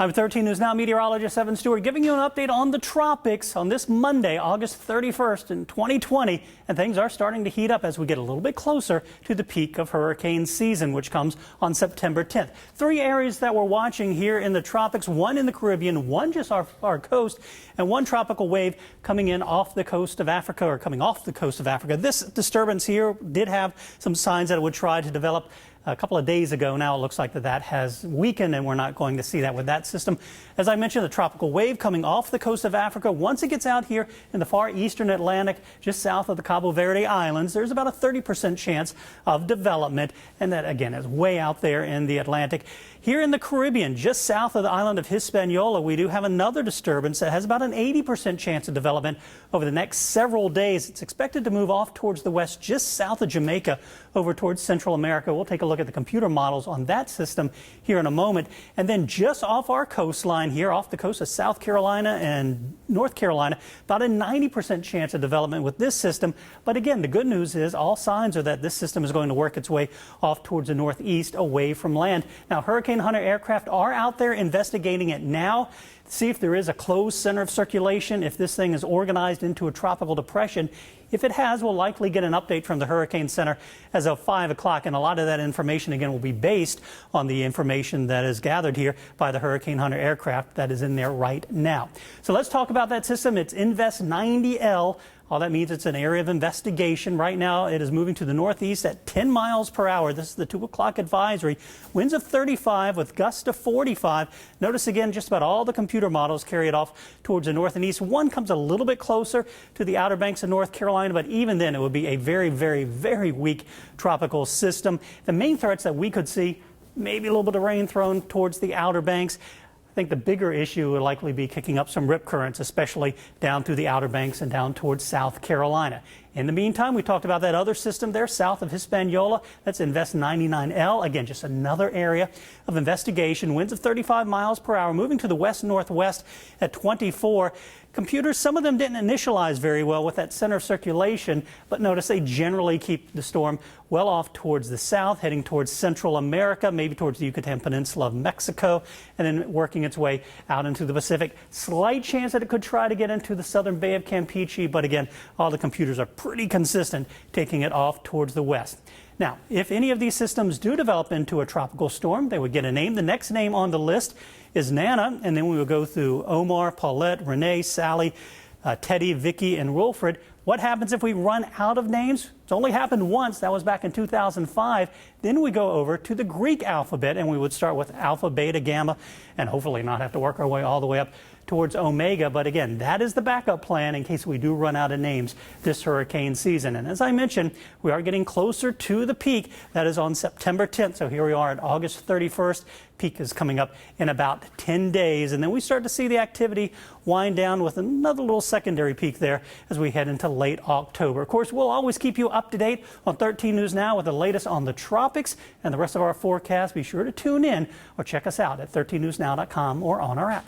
I'm 13 News Now Meteorologist Evan Stewart giving you an update on the tropics on this Monday, August 31st in 2020. And things are starting to heat up as we get a little bit closer to the peak of hurricane season, which comes on September 10th. Three areas that we're watching here in the tropics, one in the Caribbean, one just off our coast, and one tropical wave coming in off the coast of Africa, or coming off the coast of Africa. This disturbance here did have some signs that it would try to develop a couple of days ago. Now it looks like that has weakened, and we're not going to see that with that system. As I mentioned, the tropical wave coming off the coast of Africa. Once it gets out here in the far eastern Atlantic, just south of the Cabo Verde Islands, there's about a 30% chance of development, and that again is way out there in the Atlantic. Here in the Caribbean, just south of the island of Hispaniola, we do have another disturbance that has about an 80% chance of development over the next several days. It's expected to move off towards the west, just south of Jamaica, over towards Central America. We'll take a look at the computer models on that system here in a moment. And then just off our coastline here, off the coast of South Carolina and North Carolina, about a 90% chance of development with this system. But again, the good news is all signs are that this system is going to work its way off towards the northeast, away from land. Now, Hurricane Hunter aircraft are out there investigating it now. See if there is a closed center of circulation, if this thing is organized into a tropical depression. If it has, we'll likely get an update from the Hurricane Center as of 5 o'clock, and a lot of that information, again, will be based on the information that is gathered here by the Hurricane Hunter aircraft that is in there right now. So let's talk about that system. It's Invest 90L. All that means it's an area of investigation. Right now, it is moving to the northeast at 10 miles per hour. This is the 2 o'clock advisory. Winds of 35 with gusts of 45. Notice again, just about all the computer models carry it off towards the north and east. One comes a little bit closer to the Outer Banks of North Carolina, but even then, it would be a very, very, very weak tropical system. The main threats that we could see, maybe a little bit of rain thrown towards the Outer Banks. I think the bigger issue will likely be kicking up some rip currents, especially down through the Outer Banks and down towards South Carolina. In the meantime, we talked about that other system there south of Hispaniola. That's Invest 99L. Again, just another area of investigation. Winds of 35 miles per hour, moving to the west-northwest at 24. Computers, some of them didn't initialize very well with that center of circulation, but notice they generally keep the storm well off towards the south, heading towards Central America, maybe towards the Yucatan Peninsula of Mexico, and then working its way out into the Pacific. Slight chance that it could try to get into the southern Bay of Campeche, but again, all the computers are pretty consistent, taking it off towards the west. Now, if any of these systems do develop into a tropical storm, they would get a name. The next name on the list is Nana, and then we will go through Omar, Paulette, Renee, Sally, Teddy, Vicky, and Wilfred. What happens if we run out of names? It's only happened once. That was back in 2005. Then we go over to the Greek alphabet, and we would start with Alpha, Beta, Gamma, and hopefully not have to work our way all the way up towards Omega. But again, that is the backup plan in case we do run out of names this hurricane season. And as I mentioned, we are getting closer to the peak. That is on September 10th. So here we are at August 31st. Peak is coming up in about 10 days. And then we start to see the activity wind down with another little secondary peak there as we head into late October. Of course, we'll always keep you up to date on 13 News Now with the latest on the tropics and the rest of our forecast. Be sure to tune in or check us out at 13newsnow.com or on our app.